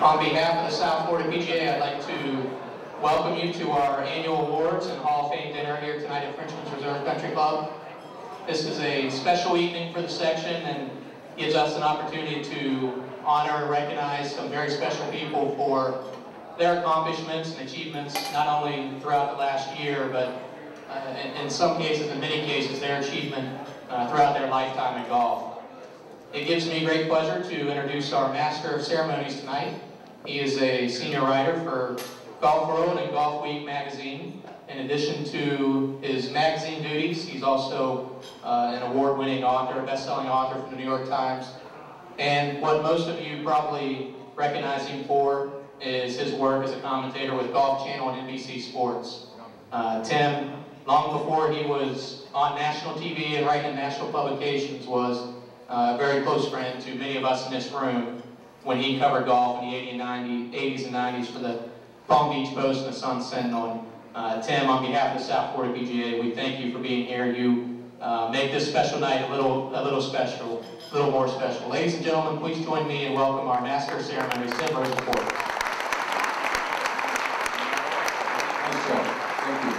On behalf of the South Florida PGA, I'd like to welcome you to our annual awards and Hall of Fame dinner here tonight at Frenchman's Reserve Country Club. This is a special evening for the section and gives us an opportunity to honor and recognize some very special people for their accomplishments and achievements, not only throughout the last year, but in some cases, in many cases, their achievement throughout their lifetime in golf. It gives me great pleasure to introduce our Master of Ceremonies tonight. He is a senior writer for Golf World and Golf Week magazine. In addition to his magazine duties, he's also an award-winning author, a best-selling author from the New York Times. And what most of you probably recognize him for is his work as a commentator with Golf Channel and NBC Sports. Tim, long before he was on national TV and writing in national publications, was a very close friend to many of us in this room when he covered golf in the 80s and 90s for the Palm Beach Post and the Sun Sentinel. Tim, on behalf of the South Florida PGA, we thank you for being here. You make this special night a little more special. Ladies and gentlemen, please join me in welcome our Master of Ceremonies, Tim Rosenford. Thank you.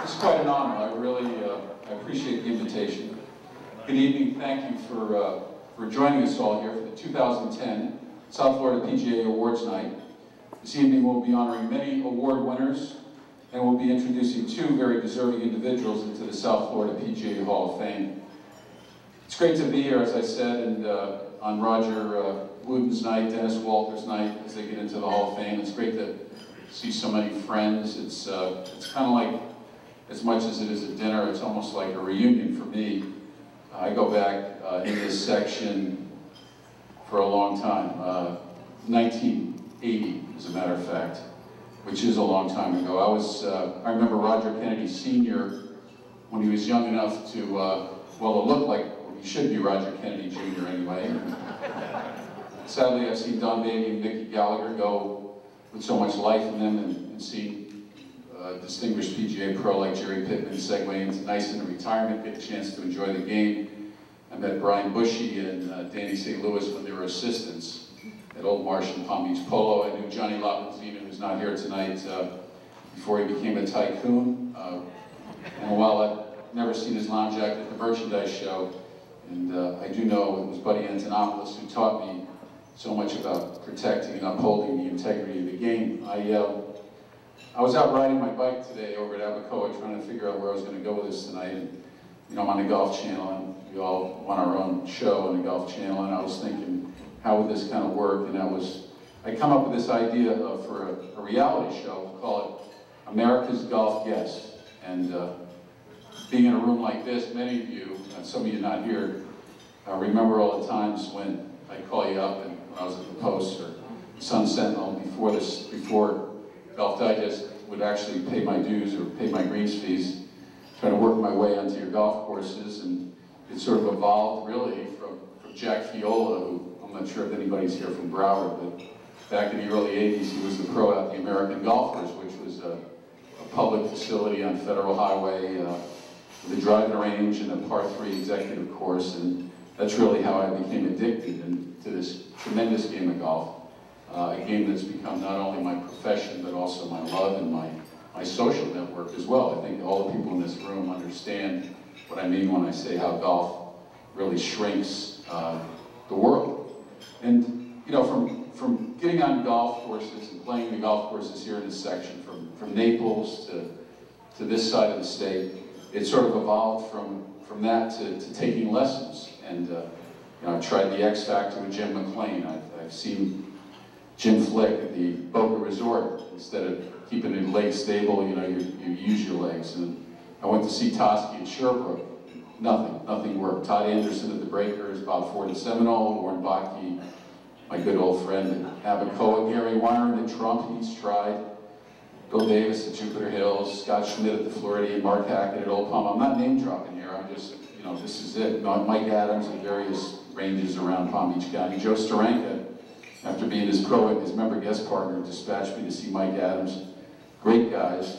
It's quite an honor. I really I appreciate the invitation. Good evening. Thank you for joining us all here for the 2010 South Florida PGA Awards Night. This evening we'll be honoring many award winners, and we'll be introducing two very deserving individuals into the South Florida PGA Hall of Fame. It's great to be here, as I said, and on Roger Wooden's night, Dennis Walter's night, as they get into the Hall of Fame. It's great to see so many friends. It's kind of like, as much as it is a dinner, it's almost like a reunion for me. I go back in this section for a long time, 1980, as a matter of fact, which is a long time ago. I remember Roger Kennedy Sr., when he was young enough to, well, to look like he should be Roger Kennedy Jr. anyway. Sadly, I've seen Don Baby and Mickey Gallagher go with so much life in them, and see distinguished PGA pro like Jerry Pittman segue into nice into retirement, get a chance to enjoy the game. I met Brian Bushy and Danny St. Louis when they were assistants at Old Marsh and Palm Beach Polo. I knew Johnny Lapenzina, who's not here tonight, before he became a tycoon. And while I've never seen his lounge act at the merchandise show, and I do know it was Buddy Antonopoulos who taught me so much about protecting and upholding the integrity of the game. I was out riding my bike today over at Abacoa trying to figure out where I was going to go with this tonight. And, you know, I'm on the Golf Channel, and we all want our own show on the Golf Channel, and I was thinking, how would this kind of work? And I come up with this idea for a reality show. We'll call it America's Golf Guest. And being in a room like this, many of you, and some of you not here, remember all the times when I call you up, and when I was at the Post or Sun Sentinel before Golf Digest would actually pay my dues or pay my greens fees, trying to work my way onto your golf courses. And it sort of evolved really from Jack Fiola, who I'm not sure if anybody's here from Broward, but back in the early 80s he was the pro at the American Golfers, which was a public facility on Federal Highway with a driving range and a par 3 executive course. And that's really how I became addicted to this tremendous game of golf. A game that's become not only my profession, but also my love and my social network as well. I think all the people in this room understand what I mean when I say how golf really shrinks the world. And, you know, from getting on golf courses and playing the golf courses here in this section, from Naples to this side of the state, it sort of evolved from that to taking lessons. And, you know, I've tried the X Factor with Jim McLean. I've seen Jim Flick at the Boca Resort. Instead of keeping your legs stable, you know, you use your legs. And I went to see Toski at Sherbrooke. Nothing worked. Todd Anderson at the Breakers, Bob Ford at Seminole, Warren Bakke, my good old friend at Abacoa, Gary Wyron at Trump, Heath Stride, Bill Davis at Jupiter Hills, Scott Schmidt at the Floridian, Mark Hackett at Old Palm. I'm not name dropping here. I'm just, you know, this is it. Mike Adams at various ranges around Palm Beach County. Joe Steranka, after being his member guest partner, dispatched me to see Mike Adams. Great guys,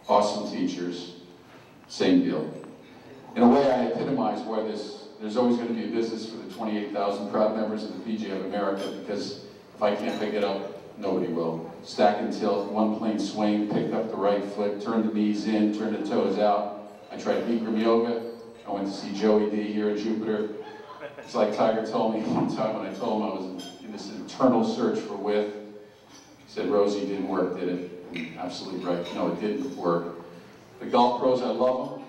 awesome teachers, same deal. In a way, I epitomize why this there's always going to be a business for the 28,000 proud members of the PGA of America, because if I can't pick it up, nobody will. Stack and tilt, one plane swing, pick up the right foot, turn the knees in, turn the toes out. I tried Bikram yoga. I went to see Joey D here in Jupiter. It's like Tiger told me one time when I told him I was in this eternal search for width. He said, Rosie, it didn't work, did it? And absolutely right. No, it didn't work. The golf pros, I love them.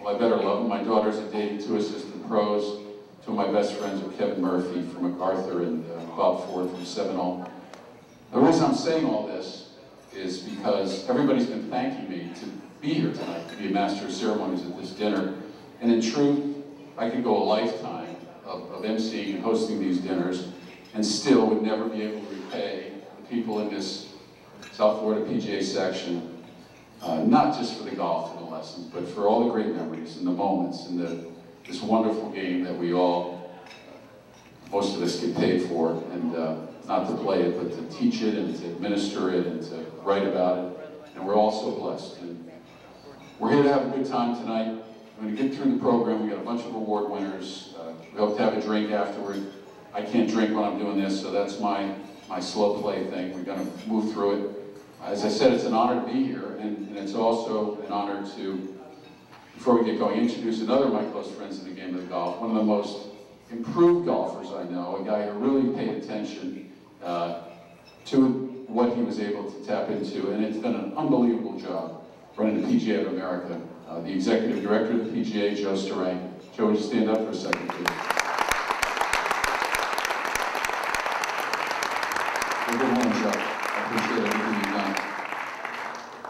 Well, I better love them. My daughter's a dating 2 assistant pros. 2 of my best friends are Kevin Murphy from MacArthur and Bob Ford from Seminole. The reason I'm saying all this is because everybody's been thanking me to be here tonight, to be a master of ceremonies at this dinner. And in truth, I could go a lifetime of emceeing and hosting these dinners and still would never be able to repay the people in this South Florida PGA section, not just for the golf and the lessons, but for all the great memories and the moments and this wonderful game that we all, most of us get paid for, and not to play it, but to teach it and to administer it and to write about it. And we're all so blessed. And we're here to have a good time tonight. I'm going to get through the program. We got a bunch of award winners. We hope to have a drink afterward. I can't drink when I'm doing this, so that's my slow play thing. We're going to move through it. As I said, it's an honor to be here, and it's also an honor to, before we get going, introduce another of my close friends in the game of golf, one of the most improved golfers I know, a guy who really paid attention to what he was able to tap into, and it's done an unbelievable job running the PGA of America. The executive director of the PGA, Joe Starang. Joe, would you stand up for a second, please? Well, good morning, Joe. I appreciate everything you've done,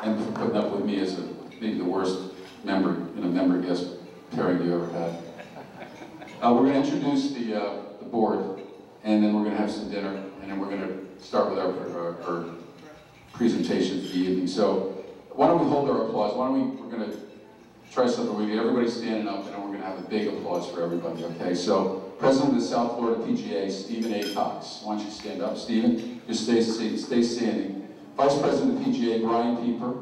and for putting up with me as maybe the worst member in a member-guest pairing you ever had. We're going to introduce the board, and then we're going to have some dinner, and then we're going to start with our presentation for the evening. So why don't we hold our applause? We're going to try something where we get everybody standing up, and then we're going to have a big applause for everybody, okay? So, President of the South Florida PGA, Stephen A. Cox. Why don't you stand up, Stephen? Just stay standing. Vice President of the PGA, Brian Pieper,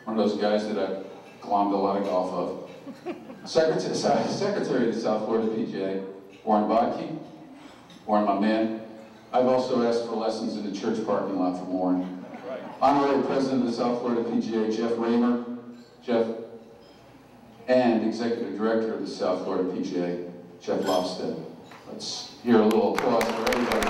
one of those guys that I've glommed a lot of golf of. Secretary of the South Florida PGA, Warren Bodke. Warren, my man. I've also asked for lessons in the church parking lot from Warren. Honorary President of the South Florida PGA, Jeff Raymer. Jeff. And Executive Director of the South Florida PGA, Jeff Lofstead. Let's hear a little applause for everybody.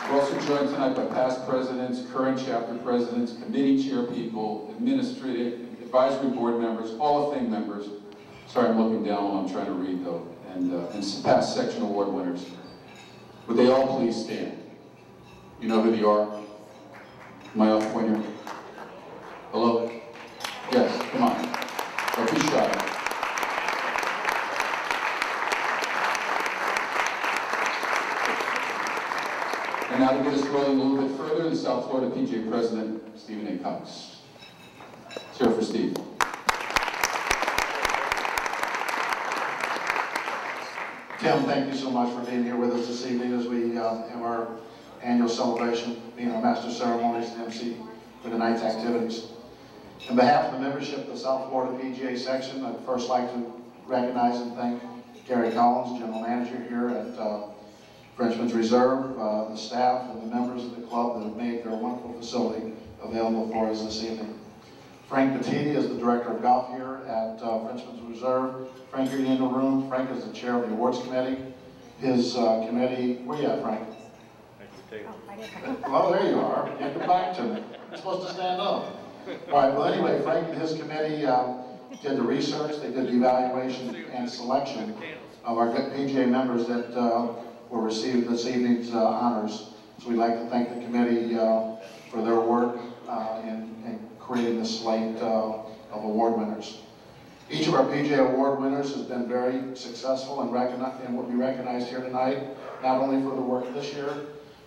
We're also joined tonight by past presidents, current chapter presidents, committee chair people, administrative, advisory board members, Hall of Fame members. Sorry, I'm looking down while I'm trying to read, though. And past section award winners. Would they all please stand? You know who they are? Am I off point here? Hello? Yes, come on. Don't be shy. And now to get us rolling a little bit further, the South Florida PGA President, Stephen A. Cox. Let's hear it for Steve. Tim, thank you so much for being here with us this evening as we have our annual celebration, being our Master of Ceremonies and MC for tonight's activities. On behalf of the membership of the South Florida PGA section, I'd first like to recognize and thank Gary Collins, General Manager here at Frenchman's Reserve, the staff and the members of the club that have made their wonderful facility available for us this evening. Frank Bettini is the Director of Golf here at Frenchman's Reserve. Frank, you're in the room. Frank is the Chair of the Awards Committee. His committee, where you at, Frank? Well, there you are. Get it back to me. You're supposed to stand up. All right, well, anyway, Frank and his committee did the research, they did the evaluation and selection of our PGA members that will receive this evening's honors. So we'd like to thank the committee for their work in creating this slate of award winners. Each of our PGA award winners has been very successful and will be recognized here tonight, not only for the work this year,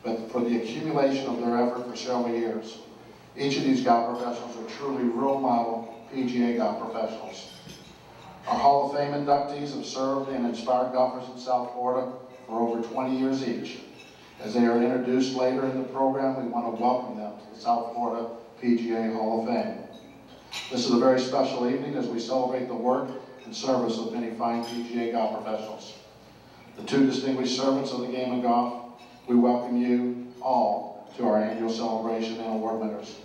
but for the accumulation of their effort for several years. Each of these golf professionals are truly role model PGA golf professionals. Our Hall of Fame inductees have served and inspired golfers in South Florida for over 20 years each. As they are introduced later in the program, we want to welcome them to the South Florida PGA Hall of Fame. This is a very special evening as we celebrate the work and service of many fine PGA golf professionals. The two distinguished servants of the game of golf, we welcome you all to our annual celebration and award winners.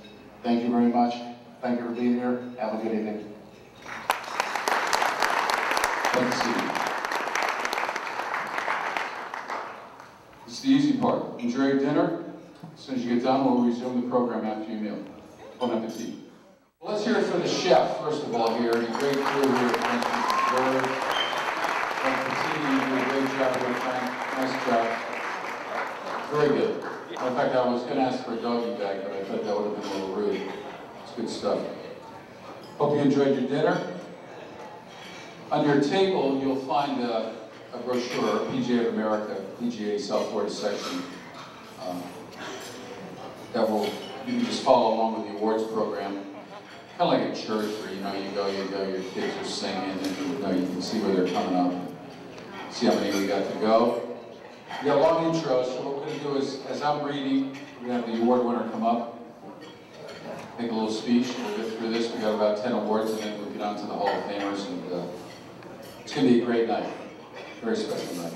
Thank you very much. Thank you for being here. Have a good evening. Let's see. It's the easy part. Enjoy your dinner. As soon as you get done, we'll resume the program after your meal. Bon appetit. Well, let's hear it for the chef, first of all, here. The great crew here at Frank. You did a great job here, Frank. Nice job. Very good. In fact, I was going to ask for a doggy bag, but I thought that would have been a little rude. It's good stuff. Hope you enjoyed your dinner. On your table, you'll find a brochure, PGA of America, PGA South Florida section. That will, you can just follow along with the awards program. Kind of like a church where, you go, your kids are singing, and you can see where they're coming up. See how many we got to go. We got a long intro, so what we're going to do is, as I'm reading, we're going to have the award winner come up, make a little speech. We'll get through this. We got about 10 awards, and then we'll get on to the Hall of Famers, and it's going to be a great night. Very special night.